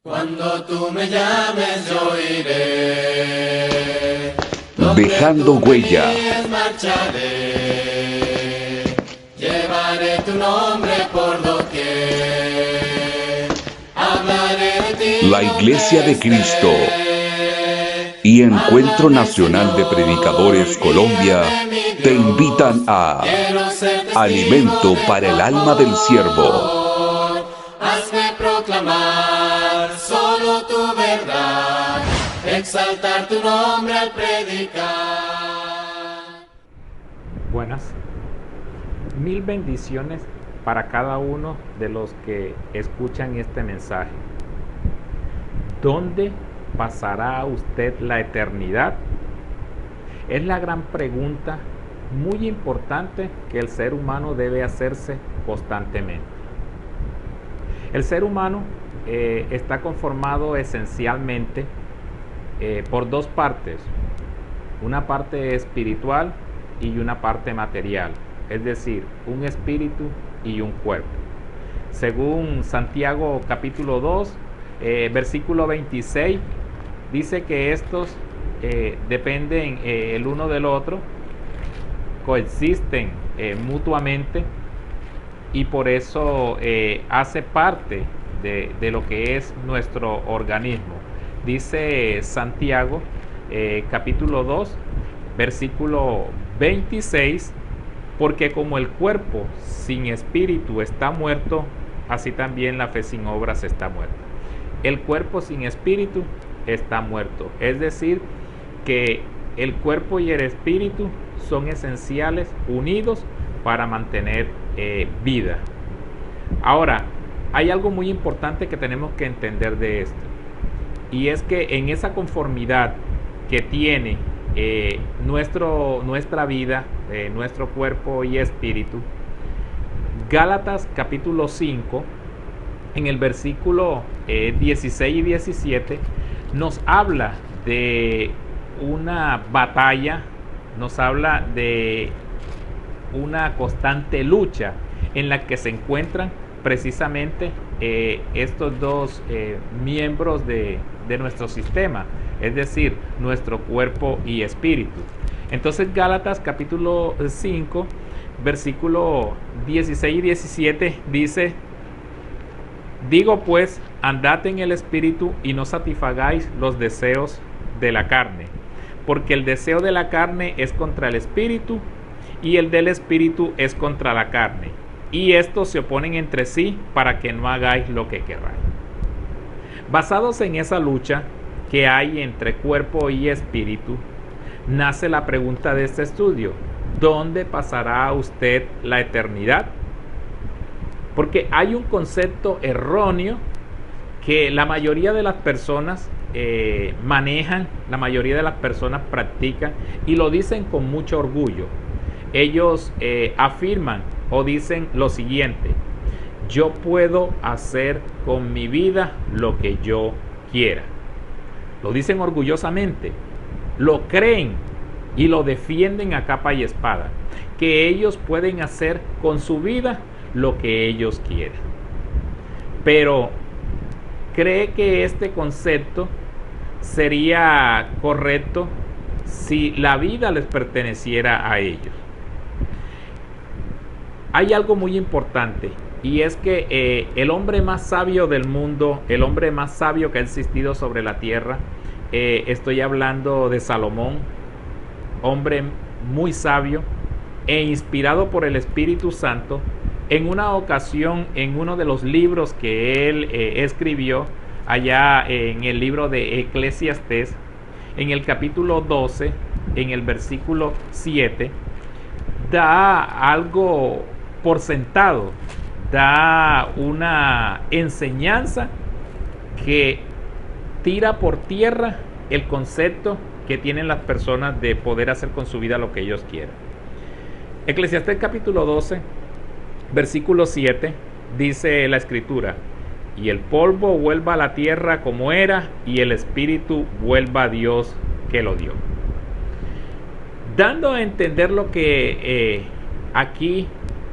Cuando tú me llames yo iré, Dejando huella. marcharé, llevaré tu nombre por doquier, hablaré de ti. La Iglesia de Cristo y Encuentro Nacional de Predicadores Colombia te invitan a Alimento para el Alma del Siervo. Hazme proclamar solo tu verdad, exaltar tu nombre al predicar. Buenas. Mil bendiciones para cada uno de los que escuchan este mensaje. ¿Dónde pasará usted la eternidad? Es la gran pregunta muy importante que el ser humano debe hacerse constantemente. El ser humano está conformado esencialmente por dos partes, una parte espiritual y una parte material, es decir, un espíritu y un cuerpo. Según Santiago capítulo 2, versículo 26, dice que estos dependen el uno del otro, coexisten mutuamente, y por eso hace parte de lo que es nuestro organismo. Dice Santiago capítulo 2, versículo 26, porque como el cuerpo sin espíritu está muerto, así también la fe sin obras está muerta. El cuerpo sin espíritu está muerto. Es decir, que el cuerpo y el espíritu son esenciales, unidos para mantener vida. Ahora, hay algo muy importante que tenemos que entender de esto, y es que en esa conformidad que tiene nuestra vida, nuestro cuerpo y espíritu, Gálatas capítulo 5, en el versículo 16 y 17, nos habla de una batalla, nos habla de una constante lucha en la que se encuentran precisamente estos dos miembros de nuestro sistema, es decir, nuestro cuerpo y espíritu. Entonces Gálatas capítulo 5, versículo 16 y 17 dice: digo pues, andad en el espíritu y no satisfagáis los deseos de la carne, porque el deseo de la carne es contra el espíritu y el del espíritu es contra la carne, y estos se oponen entre sí para que no hagáis lo que queráis. Basados en esa lucha que hay entre cuerpo y espíritu, nace la pregunta de este estudio: ¿dónde pasará usted la eternidad? Porque hay un concepto erróneo que la mayoría de las personas manejan, la mayoría de las personas practican y lo dicen con mucho orgullo. Ellos afirman o dicen lo siguiente: yo puedo hacer con mi vida lo que yo quiera. Lo dicen orgullosamente, lo creen y lo defienden a capa y espada, que ellos pueden hacer con su vida lo que ellos quieran. Pero ¿cree que este concepto sería correcto si la vida les perteneciera a ellos? Hay algo muy importante, y es que el hombre más sabio del mundo, el hombre más sabio que ha existido sobre la tierra, estoy hablando de Salomón, hombre muy sabio e inspirado por el Espíritu Santo, en una ocasión, en uno de los libros que él escribió, allá en el libro de Eclesiastés, en el capítulo 12, en el versículo 7, da algo por sentado, da una enseñanza que tira por tierra el concepto que tienen las personas de poder hacer con su vida lo que ellos quieran. Eclesiastés capítulo 12, versículo 7, dice la escritura: y el polvo vuelva a la tierra como era, y el espíritu vuelva a Dios que lo dio. Dando a entender lo que aquí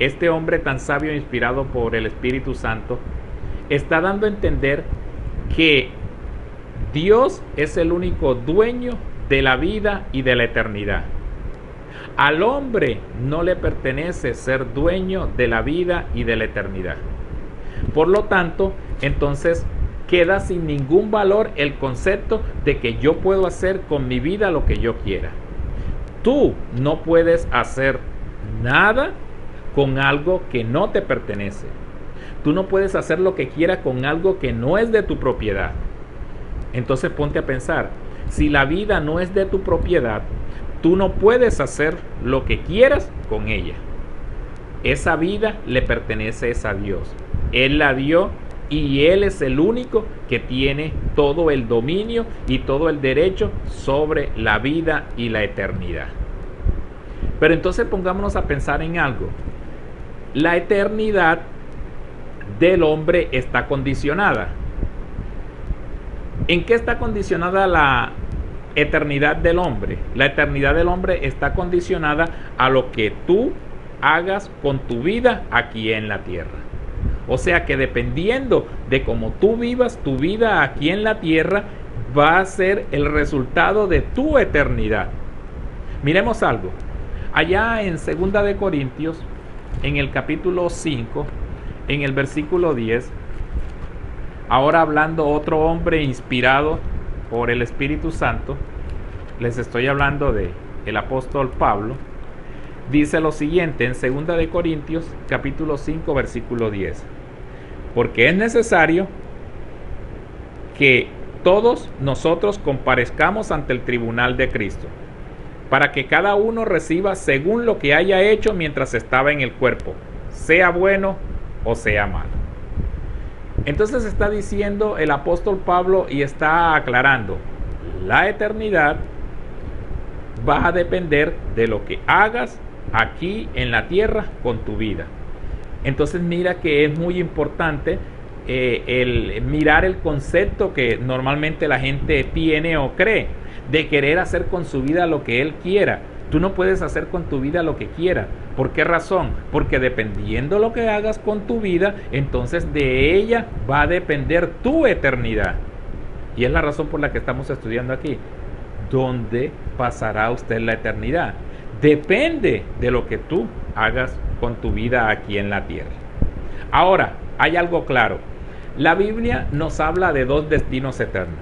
este hombre tan sabio, inspirado por el Espíritu Santo, está dando a entender que Dios es el único dueño de la vida y de la eternidad. Al hombre no le pertenece ser dueño de la vida y de la eternidad. Por lo tanto, entonces queda sin ningún valor el concepto de que yo puedo hacer con mi vida lo que yo quiera. Tú no puedes hacer nada con algo que no te pertenece. Tú no puedes hacer lo que quieras con algo que no es de tu propiedad. Entonces ponte a pensar, si la vida no es de tu propiedad, tú no puedes hacer lo que quieras con ella. Esa vida le pertenece a Dios. Él la dio y Él es el único que tiene todo el dominio y todo el derecho sobre la vida y la eternidad. Pero entonces pongámonos a pensar en algo. La eternidad del hombre está condicionada. ¿En qué está condicionada la eternidad del hombre? La eternidad del hombre está condicionada a lo que tú hagas con tu vida aquí en la tierra. O sea que dependiendo de cómo tú vivas tu vida aquí en la tierra, va a ser el resultado de tu eternidad. Miremos algo. Allá en 2 de Corintios, en el capítulo 5, en el versículo 10, ahora hablando otro hombre inspirado por el Espíritu Santo, les estoy hablando de el apóstol Pablo, dice lo siguiente en 2 de Corintios, capítulo 5, versículo 10. Porque es necesario que todos nosotros comparezcamos ante el tribunal de Cristo, para que cada uno reciba según lo que haya hecho mientras estaba en el cuerpo, sea bueno o sea malo. Entonces está diciendo el apóstol Pablo y está aclarando, la eternidad va a depender de lo que hagas aquí en la tierra con tu vida. Entonces mira que es muy importante el mirar el concepto que normalmente la gente tiene o cree de querer hacer con su vida lo que él quiera. Tú no puedes hacer con tu vida lo que quieras. ¿Por qué razón? Porque dependiendo lo que hagas con tu vida, entonces de ella va a depender tu eternidad. Y es la razón por la que estamos estudiando aquí. ¿Dónde pasará usted la eternidad? Depende de lo que tú hagas con tu vida aquí en la tierra. Ahora, hay algo claro. La Biblia nos habla de dos destinos eternos.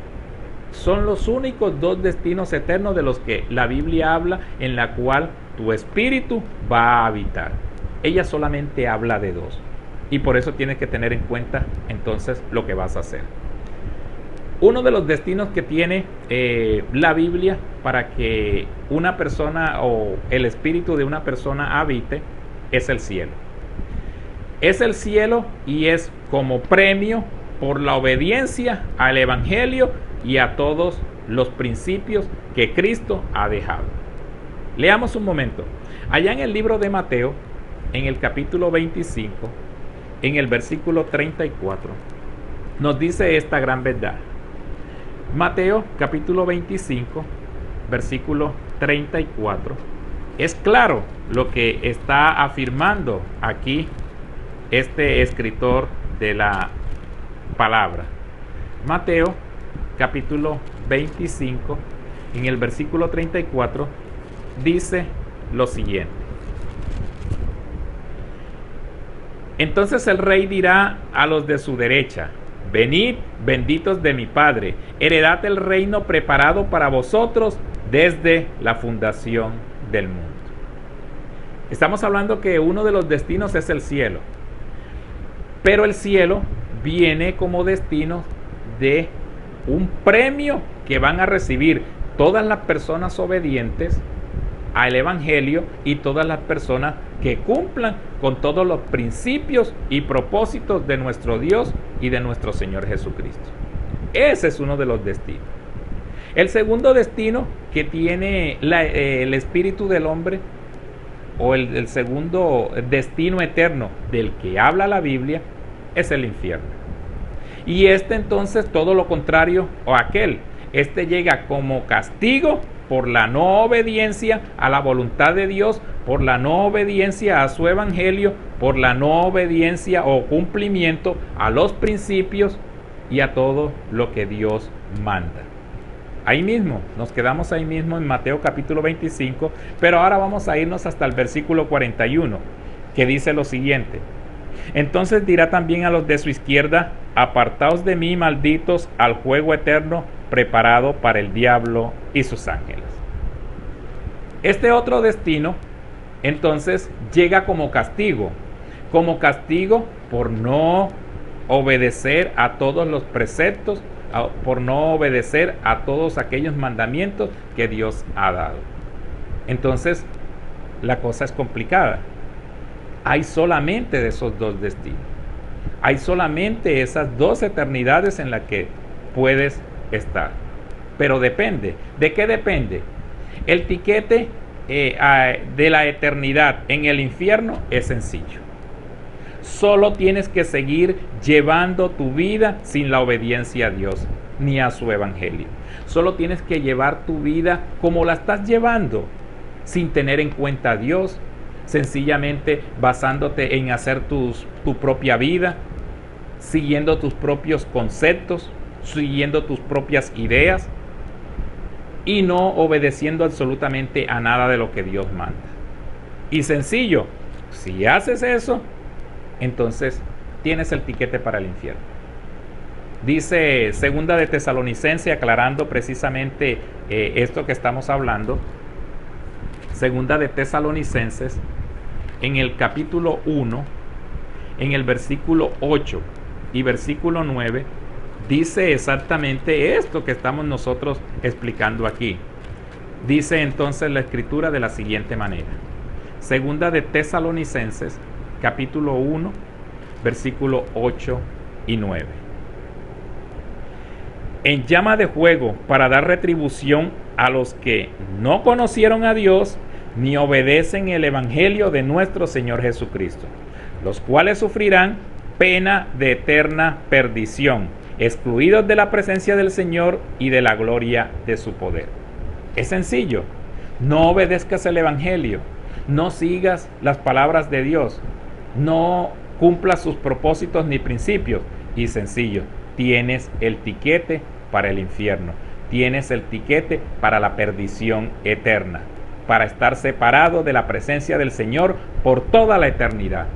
Son los únicos dos destinos eternos de los que la Biblia habla, en la cual tu espíritu va a habitar. Ella solamente habla de dos. Y por eso tienes que tener en cuenta entonces lo que vas a hacer. Uno de los destinos que tiene la Biblia para que una persona o el espíritu de una persona habite es el cielo. Es el cielo y es como premio por la obediencia al Evangelio y a todos los principios que Cristo ha dejado. Leamos un momento. Allá en el libro de Mateo, en el capítulo 25, en el versículo 34, nos dice esta gran verdad. Mateo capítulo 25, versículo 34. Es claro lo que está afirmando aquí este escritor de la palabra. Mateo capítulo 25, en el versículo 34, dice lo siguiente. Entonces el rey dirá a los de su derecha: venid, benditos de mi Padre, heredad el reino preparado para vosotros desde la fundación del mundo. Estamos hablando que uno de los destinos es el cielo. Pero el cielo viene como destino de un premio que van a recibir todas las personas obedientes al Evangelio y todas las personas que cumplan con todos los principios y propósitos de nuestro Dios y de nuestro Señor Jesucristo. Ese es uno de los destinos. El segundo destino que tiene el espíritu del hombre, o el segundo destino eterno del que habla la Biblia, es el infierno. Y entonces todo lo contrario o aquel. Llega como castigo por la no obediencia a la voluntad de Dios, por la no obediencia a su evangelio, por la no obediencia o cumplimiento a los principios y a todo lo que Dios manda. Ahí mismo, nos quedamos ahí mismo en Mateo capítulo 25, pero ahora vamos a irnos hasta el versículo 41, que dice lo siguiente: entonces dirá también a los de su izquierda: apartaos de mí, malditos, al juego eterno preparado para el diablo y sus ángeles. Este otro destino, entonces, llega como castigo por no obedecer a todos los preceptos, por no obedecer a todos aquellos mandamientos que Dios ha dado. Entonces, la cosa es complicada. Hay solamente de esos dos destinos. Hay solamente esas dos eternidades en las que puedes estar. Pero depende. ¿De qué depende? El tiquete de la eternidad en el infierno es sencillo. Solo tienes que seguir llevando tu vida sin la obediencia a Dios ni a su evangelio. Solo tienes que llevar tu vida como la estás llevando, sin tener en cuenta a Dios, sencillamente basándote en hacer tu propia vida, siguiendo tus propios conceptos, siguiendo tus propias ideas y no obedeciendo absolutamente a nada de lo que Dios manda. Y sencillo, si haces eso, entonces tienes el tiquete para el infierno. Dice Segunda de Tesalonicenses, aclarando precisamente esto que estamos hablando. Segunda de Tesalonicenses, en el capítulo 1, en el versículo 8 y versículo 9, dice exactamente esto que estamos nosotros explicando aquí. Dice entonces la escritura de la siguiente manera. Segunda de Tesalonicenses, capítulo 1, versículo 8 y 9. En llama de fuego para dar retribución a los que no conocieron a Dios ni obedecen el evangelio de nuestro Señor Jesucristo, los cuales sufrirán pena de eterna perdición, excluidos de la presencia del Señor y de la gloria de su poder. Es sencillo. No obedezcas el evangelio, no sigas las palabras de Dios, no cumplas sus propósitos ni principios, y sencillo, tienes el tiquete para el infierno, tienes el tiquete para la perdición eterna, para estar separado de la presencia del Señor por toda la eternidad.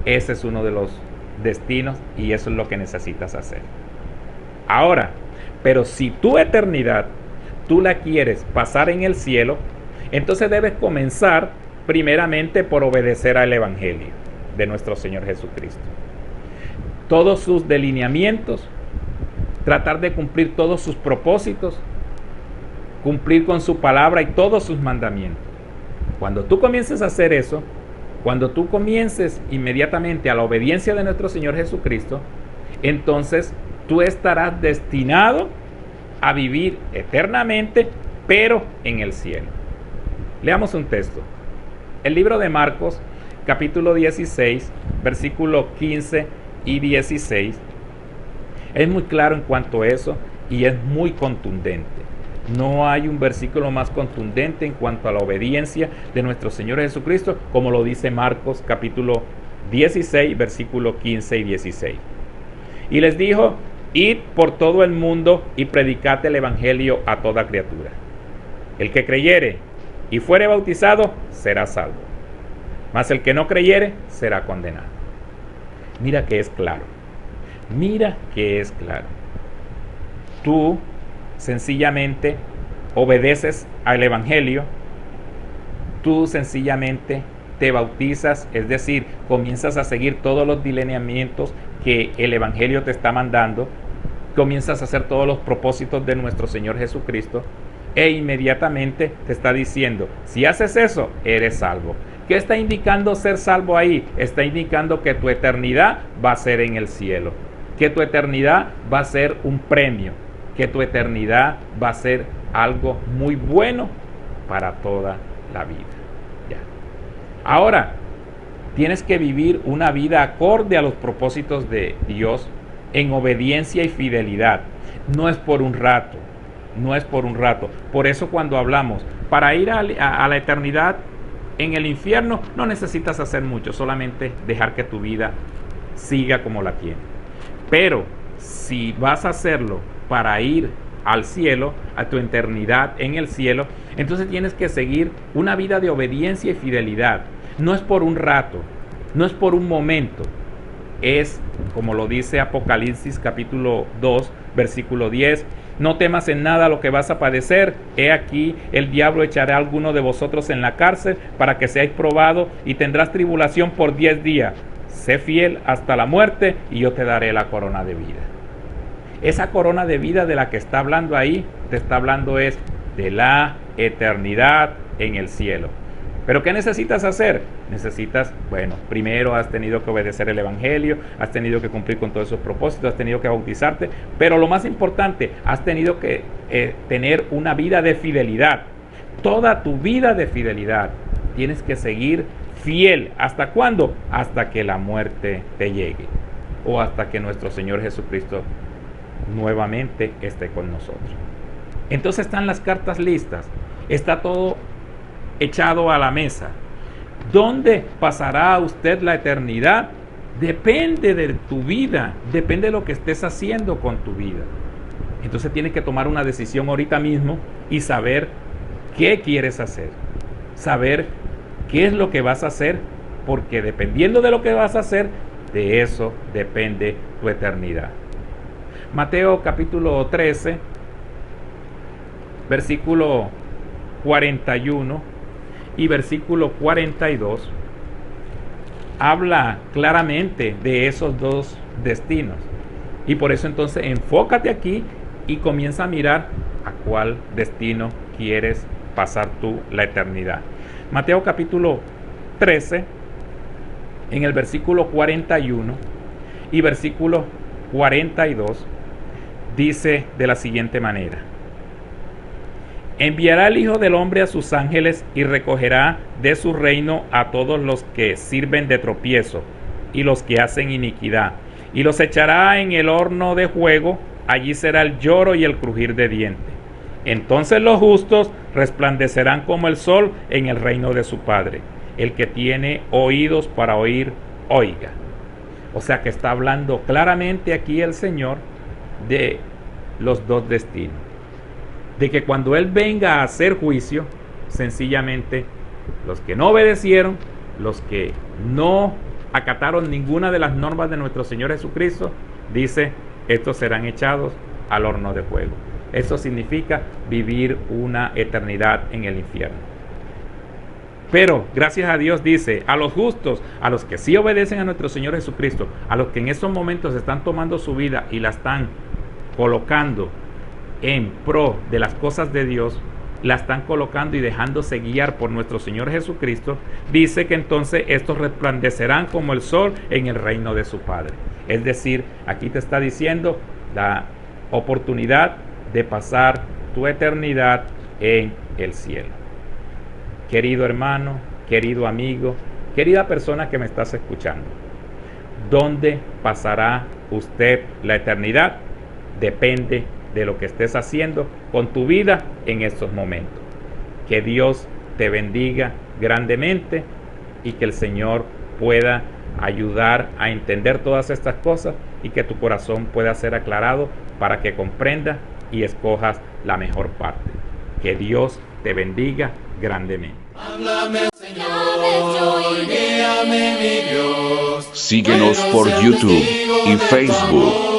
Ese es uno de los destinos y eso es lo que necesitas hacer. Ahora, pero si tu eternidad tú la quieres pasar en el cielo, entonces debes comenzar primeramente por obedecer al evangelio de nuestro Señor Jesucristo. Todos sus delineamientos, tratar de cumplir todos sus propósitos, cumplir con su palabra y todos sus mandamientos. Cuando tú comiences a hacer eso, cuando tú comiences inmediatamente a la obediencia de nuestro Señor Jesucristo, entonces tú estarás destinado a vivir eternamente, pero en el cielo. Leamos un texto. El libro de Marcos, capítulo 16, versículos 15 y 16. Es muy claro en cuanto a eso y es muy contundente. No hay un versículo más contundente en cuanto a la obediencia de nuestro Señor Jesucristo, como lo dice Marcos capítulo 16, versículos 15 y 16. Y les dijo: id por todo el mundo y predicad el evangelio a toda criatura. El que creyere y fuere bautizado será salvo, mas el que no creyere será condenado. Mira que es claro. Mira que es claro. Tú sencillamente obedeces al evangelio, tú sencillamente te bautizas, es decir, comienzas a seguir todos los lineamientos que el evangelio te está mandando, comienzas a hacer todos los propósitos de nuestro Señor Jesucristo e inmediatamente te está diciendo: si haces eso, eres salvo. ¿Qué está indicando ser salvo ahí? Está indicando que tu eternidad va a ser en el cielo, que tu eternidad va a ser un premio, que tu eternidad va a ser algo muy bueno para toda la vida. Ya. Ahora, tienes que vivir una vida acorde a los propósitos de Dios en obediencia y fidelidad. No es por un rato, no es por un rato. Por eso cuando hablamos, para ir a la eternidad en el infierno, no necesitas hacer mucho, solamente dejar que tu vida siga como la tiene. Pero si vas a hacerlo para ir al cielo, a tu eternidad en el cielo, entonces tienes que seguir una vida de obediencia y fidelidad. No es por un rato, no es por un momento, es como lo dice Apocalipsis capítulo 2, versículo 10. No temas en nada lo que vas a padecer. He aquí, el diablo echará a alguno de vosotros en la cárcel para que seáis probados y tendrás tribulación por 10 días. Sé fiel hasta la muerte y yo te daré la corona de vida. Esa corona de vida de la que está hablando ahí, te está hablando es de la eternidad en el cielo. ¿Pero qué necesitas hacer? Necesitas, bueno, primero has tenido que obedecer el Evangelio, has tenido que cumplir con todos esos propósitos, has tenido que bautizarte, pero lo más importante, has tenido que tener una vida de fidelidad. Toda tu vida de fidelidad. Tienes que seguir fiel. ¿Hasta cuándo? Hasta que la muerte te llegue. O hasta que nuestro Señor Jesucristo nuevamente esté con nosotros. Entonces están las cartas listas. Está todo echado a la mesa. ¿Dónde pasará usted la eternidad? Depende de tu vida, depende de lo que estés haciendo con tu vida. Entonces tienes que tomar una decisión ahorita mismo y saber qué quieres hacer, saber qué es lo que vas a hacer, porque dependiendo de lo que vas a hacer, de eso depende tu eternidad. Mateo capítulo 13, versículo 41 y versículo 42 habla claramente de esos dos destinos. Y por eso entonces enfócate aquí y comienza a mirar a cuál destino quieres pasar tú la eternidad. Mateo capítulo 13, en el versículo 41 y versículo 42, dice de la siguiente manera: enviará el Hijo del Hombre a sus ángeles y recogerá de su reino a todos los que sirven de tropiezo y los que hacen iniquidad, y los echará en el horno de fuego. Allí será el lloro y el crujir de dientes. Entonces los justos resplandecerán como el sol en el reino de su Padre. El que tiene oídos para oír, oiga. O sea que está hablando claramente aquí el Señor de los dos destinos. De que cuando Él venga a hacer juicio, sencillamente los que no obedecieron, los que no acataron ninguna de las normas de nuestro Señor Jesucristo, dice, estos serán echados al horno de fuego. Eso significa vivir una eternidad en el infierno. Pero, gracias a Dios, dice, a los justos, a los que sí obedecen a nuestro Señor Jesucristo, a los que en estos momentos están tomando su vida y la están colocando en pro de las cosas de Dios, la están colocando y dejándose guiar por nuestro Señor Jesucristo, dice que entonces estos resplandecerán como el sol en el reino de su Padre. Es decir, aquí te está diciendo la oportunidad de pasar tu eternidad en el cielo. Querido hermano, querido amigo, querida persona que me estás escuchando, ¿dónde pasará usted la eternidad? Depende de lo que estés haciendo con tu vida en estos momentos. Que Dios te bendiga grandemente y que el Señor pueda ayudar a entender todas estas cosas y que tu corazón pueda ser aclarado para que comprendas y escojas la mejor parte. Que Dios te bendiga grandemente. Háblame, Señor, guíame, mi Dios. Síguenos por YouTube y Facebook.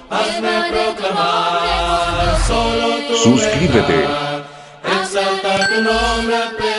Hazme proclamar solo tu Suscríbete. verdad. Exaltar tu nombre.